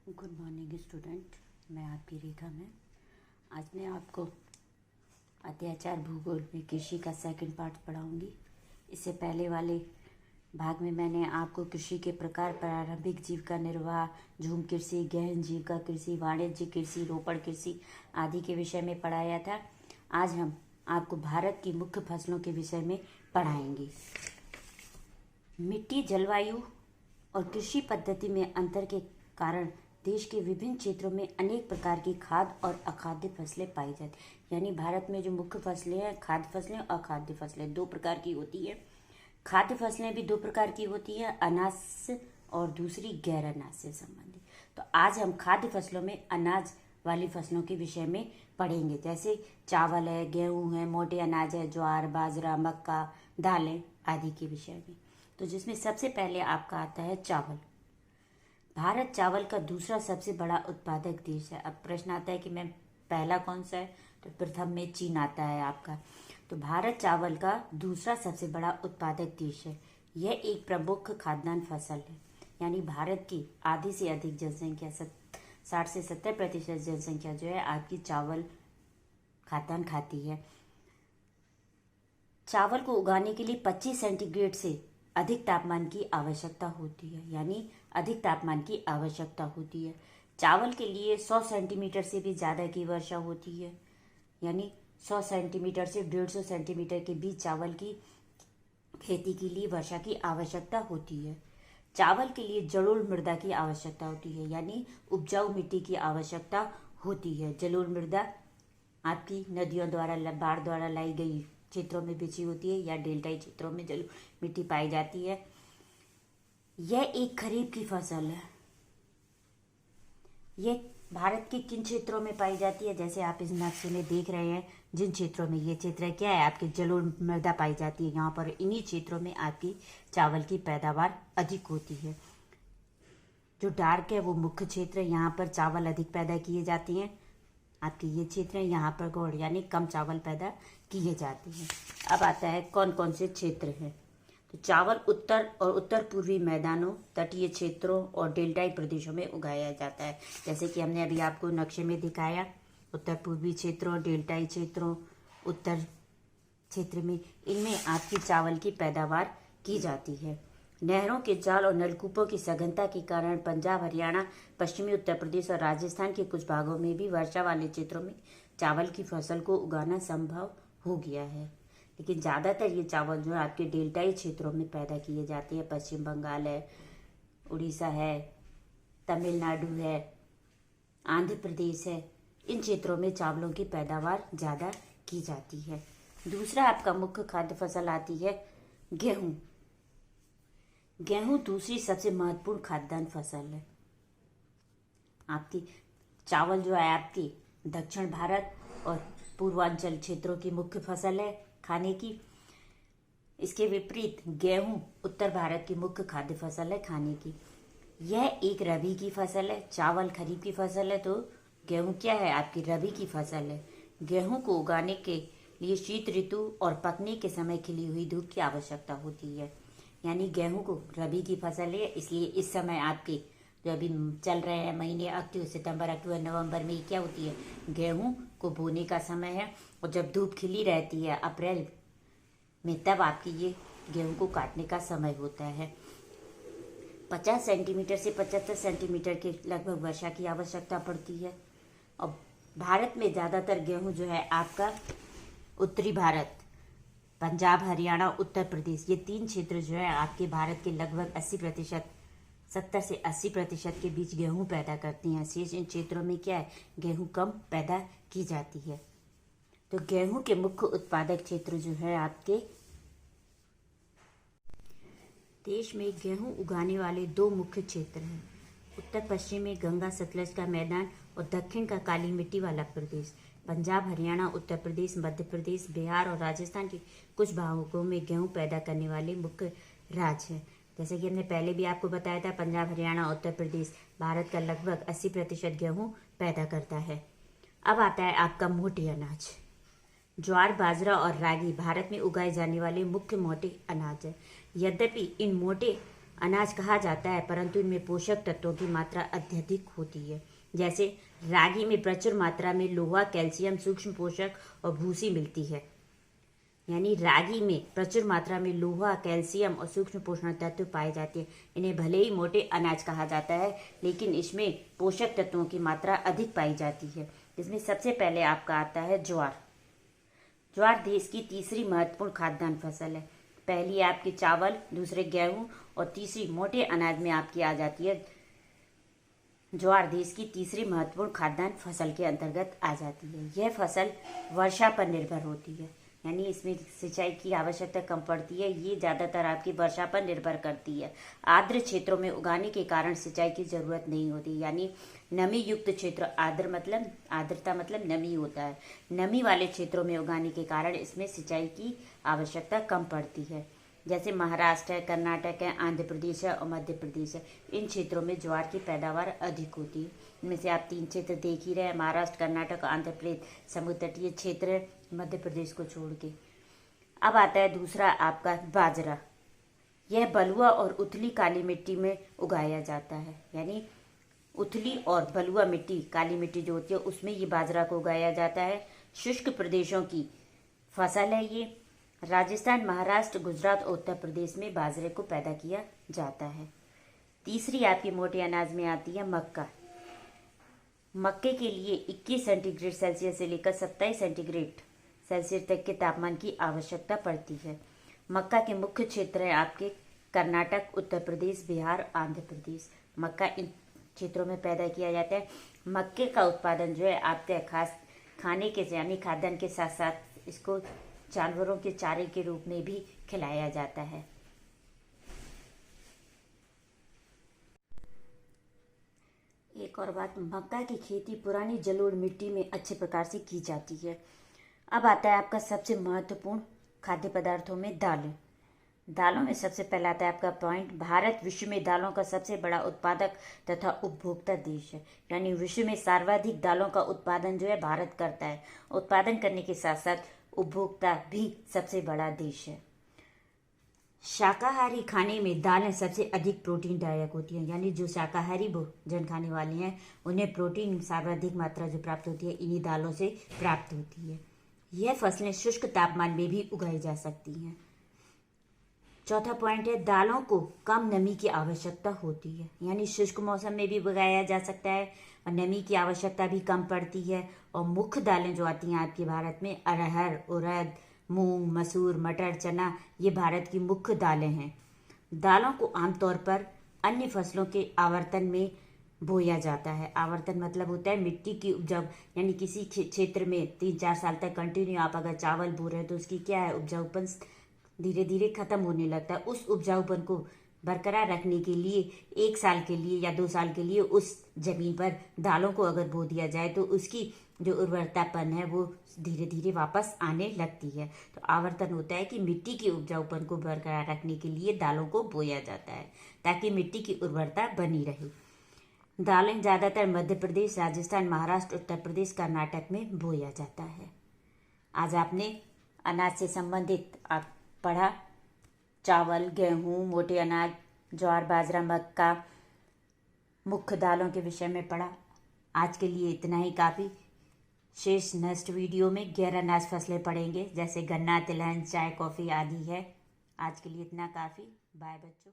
Good morning student. मैं आपकी रेखा में आज मैं आपको अत्याचार भूगोल में कृषि का सेकंड पार्ट पढ़ाऊंगी। इससे पहले वाले भाग में मैंने आपको कृषि के प्रकार, प्रारंभिक जीविका निर्वाह, झूम कृषि, गहन जीविका कृषि, वाणिज्य कृषि, रोपण कृषि आदि के विषय में पढ़ाया था। आज हम आपको भारत की मुख्य फसलों के विषय में पढ़ाएंगे। मिट्टी, जलवायु और कृषि पद्धति में अंतर के कारण देश के विभिन्न क्षेत्रों में अनेक प्रकार की खाद्य और अखाद्य फसलें पाई जाती। यानी भारत में जो मुख्य फसलें हैं, खाद्य फसलें और अखाद्य फसलें दो प्रकार की होती है। खाद्य फसलें भी दो प्रकार की होती है, अनाज से और दूसरी गैर अनाज से संबंधित। तो आज हम खाद्य फसलों में अनाज वाली फसलों के विषय में पढ़ेंगे, जैसे चावल है, गेहूं है, मोटे अनाज है, ज्वार, बाजरा, मक्का, दालें आदि के विषय में। तो जिसमें सबसे पहले आपका आता है चावल। भारत चावल का दूसरा सबसे बड़ा उत्पादक देश है। अब प्रश्न आता है कि मैम पहला कौन सा है, तो प्रथम में चीन आता है आपका। तो भारत चावल का दूसरा सबसे बड़ा उत्पादक देश है। यह एक प्रमुख खाद्यान्न फसल है। यानी भारत की आधी से अधिक जनसंख्या 60 से 70% जनसंख्या जो है आपकी चावल खाद्यान्न खाती है। चावल को उगाने के लिए 25 सेंटीग्रेड से अधिक तापमान की आवश्यकता होती है। यानी अधिक तापमान की आवश्यकता होती है। चावल के लिए 100 सेंटीमीटर से भी ज़्यादा की वर्षा होती है। यानी 100 सेंटीमीटर से 150 सेंटीमीटर के बीच चावल की खेती के लिए वर्षा की आवश्यकता होती है। चावल के लिए जलोढ़ मृदा की आवश्यकता होती है। यानी उपजाऊ मिट्टी की आवश्यकता होती है। जलोढ़ मृदा आपकी नदियों द्वारा, बाढ़ द्वारा लाई गई क्षेत्रों में बिछी होती है या डेल्टाई क्षेत्रों में जल मिट्टी पाई जाती है। यह एक खरीफ की फसल है। यह भारत के किन क्षेत्रों में पाई जाती है, जैसे आप इस नक्शे में देख रहे हैं, जिन क्षेत्रों में ये क्षेत्र क्या है आपकी जलोढ़ मृदा पाई जाती है, यहाँ पर इन्हीं क्षेत्रों में आपकी चावल की पैदावार अधिक होती है। जो डार्क है वो मुख्य क्षेत्र है, यहाँ पर चावल अधिक पैदा किए जाते हैं। आपके ये क्षेत्र है, यहाँ पर गौड़ यानी कम चावल पैदा किए जाते हैं। अब आता है कौन कौन से क्षेत्र हैं। तो चावल उत्तर और उत्तर पूर्वी मैदानों, तटीय क्षेत्रों और डेल्टाई प्रदेशों में उगाया जाता है। जैसे कि हमने अभी आपको नक्शे में दिखाया, उत्तर पूर्वी क्षेत्रों, डेल्टाई क्षेत्रों, उत्तर क्षेत्र में, इनमें आपकी चावल की पैदावार की जाती है। नहरों के जाल और नलकूपों की सघनता के कारण पंजाब, हरियाणा, पश्चिमी उत्तर प्रदेश और राजस्थान के कुछ भागों में भी वर्षा वाले क्षेत्रों में चावल की फसल को उगाना संभव हो गया है। लेकिन ज़्यादातर ये चावल जो है आपके डेल्टाई क्षेत्रों में पैदा किए जाते हैं। पश्चिम बंगाल है, उड़ीसा है, तमिलनाडु है, आंध्र प्रदेश है, इन क्षेत्रों में चावलों की पैदावार ज़्यादा की जाती है। दूसरा आपका मुख्य खाद्य फसल आती है गेहूँ। गेहूं दूसरी सबसे महत्वपूर्ण खाद्यान्न फसल है। आपकी चावल जो है आपकी दक्षिण भारत और पूर्वांचल क्षेत्रों की मुख्य फसल है खाने की। इसके विपरीत गेहूं उत्तर भारत की मुख्य खाद्य फसल है खाने की। यह एक रबी की फसल है। चावल खरीफ की फसल है, तो गेहूं क्या है आपकी रबी की फसल है। गेहूं को उगाने के लिए शीत ऋतु और पकने के समय खिली हुई धूप की आवश्यकता होती है। यानी गेहूं को रबी की फसल है, इसलिए इस समय आपके जो अभी चल रहे हैं महीने अक्टूबर, सितंबर, अक्टूबर, नवंबर में क्या होती है, गेहूं को बोने का समय है। और जब धूप खिली रहती है अप्रैल में, तब आपकी ये गेहूं को काटने का समय होता है। 50 सेंटीमीटर से 75 सेंटीमीटर के लगभग वर्षा की आवश्यकता पड़ती है। और भारत में ज़्यादातर गेहूं जो है आपका उत्तरी भारत, पंजाब, हरियाणा, उत्तर प्रदेश, ये तीन क्षेत्र जो है आपके भारत के लगभग 80%, 70 से 80% के बीच गेहूं पैदा करती हैं। शेष इन क्षेत्रों में क्या है, गेहूं कम पैदा की जाती है। तो गेहूं के मुख्य उत्पादक क्षेत्र जो है आपके देश में गेहूं उगाने वाले दो मुख्य क्षेत्र हैं। उत्तर पश्चिम में गंगा सतलज का मैदान और दक्षिण का काली मिट्टी वाला प्रदेश। पंजाब, हरियाणा, उत्तर प्रदेश, मध्य प्रदेश, बिहार और राजस्थान के कुछ भागों में गेहूं पैदा करने वाले मुख्य राज्य हैं। जैसे कि हमने पहले भी आपको बताया था, पंजाब, हरियाणा, उत्तर प्रदेश भारत का लगभग 80% गेहूं पैदा करता है। अब आता है आपका मोटे अनाज। ज्वार, बाजरा और रागी भारत में उगाए जाने वाले मुख्य मोटे अनाज है। यद्यपि इन मोटे अनाज कहा जाता है, परंतु इनमें पोषक तत्वों की मात्रा अत्यधिक होती है। जैसे रागी में प्रचुर मात्रा में लोहा, कैल्शियम, सूक्ष्म पोषक और भूसी मिलती है। यानी रागी में प्रचुर मात्रा में लोहा, कैल्शियम और सूक्ष्म पोषण तत्व पाए जाते हैं। इन्हें भले ही मोटे अनाज कहा जाता है, लेकिन इसमें पोषक तत्वों की मात्रा अधिक पाई जाती है। इसमें सबसे पहले आपका आता है ज्वार। ज्वार देश की तीसरी महत्वपूर्ण खाद्यान्न फसल है। पहली आपकी चावल, दूसरे गेहूं और तीसरी मोटे अनाज में आपकी आ जाती है ज्वार। देश की तीसरी महत्वपूर्ण खाद्यान्न फसल के अंतर्गत आ जाती है। यह फसल वर्षा पर निर्भर होती है, यानी इसमें सिंचाई की आवश्यकता कम पड़ती है। ये ज़्यादातर आपकी वर्षा पर निर्भर करती है। आर्द्र क्षेत्रों में उगाने के कारण सिंचाई की जरूरत नहीं होती, यानी नमी युक्त क्षेत्र, आर्द्रता मतलब नमी होता है। नमी वाले क्षेत्रों में उगाने के कारण इसमें सिंचाई की आवश्यकता कम पड़ती है। जैसे महाराष्ट्र है, कर्नाटक है, आंध्र प्रदेश है और मध्य प्रदेश है। इन क्षेत्रों में ज्वार की पैदावार अधिक होती है। इनमें से आप 3 क्षेत्र देख ही रहे हैं, महाराष्ट्र, कर्नाटक, आंध्र प्रदेश। समुद्र तटीय क्षेत्र है मध्य प्रदेश को छोड़ के। अब आता है दूसरा आपका बाजरा। यह बलुआ और उथली काली मिट्टी में उगाया जाता है, यानी उथली और बलुआ मिट्टी, काली मिट्टी जो होती है उसमें ये बाजरा को उगाया जाता है। शुष्क प्रदेशों की फसल है ये। राजस्थान, महाराष्ट्र, गुजरात और उत्तर प्रदेश में बाजरे को पैदा किया जाता है। तीसरी आपकी मोटे अनाज में आती है मक्का। मक्के के लिए 21 सेंटीग्रेड सेल्सियस से लेकर 27 सेंटीग्रेड सेल्सियस तक के तापमान की आवश्यकता पड़ती है। मक्का के मुख्य क्षेत्र है आपके कर्नाटक, उत्तर प्रदेश, बिहार, आंध्र प्रदेश। मक्का इन क्षेत्रों में पैदा किया जाता है। मक्के का उत्पादन जो है आपके खास खाने के यानी खाद्यान्न के साथ साथ इसको जानवरों के चारे के रूप में भी खिलाया जाता है। एक और बात, मक्का की खेती पुरानी जलोढ़ मिट्टी में अच्छे प्रकार से की जाती है। अब आता है आपका सबसे महत्वपूर्ण खाद्य पदार्थों में दालें। दालों में सबसे पहला आता है आपका पॉइंट, भारत विश्व में दालों का सबसे बड़ा उत्पादक तथा उपभोक्ता देश है। यानी विश्व में सर्वाधिक दालों का उत्पादन जो है भारत करता है। उत्पादन करने के साथ साथ उपभोक्ता भी सबसे बड़ा देश है। शाकाहारी खाने में दालें सबसे अधिक प्रोटीनदायक होती हैं, यानी जो शाकाहारी भोजन खाने वाले हैं उन्हें प्रोटीन सर्वाधिक मात्रा जो प्राप्त होती है इन्हीं दालों से प्राप्त होती है। यह फसलें शुष्क तापमान में भी उगाई जा सकती हैं। चौथा पॉइंट है, दालों को कम नमी की आवश्यकता होती है, यानी शुष्क मौसम में भी उगाया जा सकता है और नमी की आवश्यकता भी कम पड़ती है। और मुख्य दालें जो आती हैं आपके भारत में, अरहर, उड़द, मूंग, मसूर, मटर, चना, ये भारत की मुख्य दालें हैं। दालों को आमतौर पर अन्य फसलों के आवर्तन में बोया जाता है। आवर्तन मतलब होता है मिट्टी की उपजाऊ, यानी किसी क्षेत्र में 3-4 साल तक कंटिन्यू आप अगर चावल बो रहे हैं तो उसकी क्या है, उपजाऊपन धीरे धीरे खत्म होने लगता है। उस उपजाऊपन को बरकरार रखने के लिए 1 साल के लिए या 2 साल के लिए उस जमीन पर दालों को अगर बो दिया जाए तो उसकी जो उर्वरतापन है वो धीरे धीरे वापस आने लगती है। तो आवर्तन होता है कि मिट्टी की उपजाऊपन को बरकरार रखने के लिए दालों को बोया जाता है ताकि मिट्टी की उर्वरता बनी रहे। दालें ज़्यादातर मध्य प्रदेश, राजस्थान, महाराष्ट्र, उत्तर प्रदेश, कर्नाटक में बोया जाता है। आज आपने अनाज से संबंधित आप पढ़ा, चावल, गेहूं, मोटे अनाज, ज्वार, बाजरा, मक्का, मुख्य दालों के विषय में पढ़ा। आज के लिए इतना ही काफ़ी। शेष नेक्स्ट वीडियो में गैर अनाज फसलें पढ़ेंगे, जैसे गन्ना, तिलहन, चाय, कॉफ़ी आदि है। आज के लिए इतना काफ़ी। बाय बच्चों।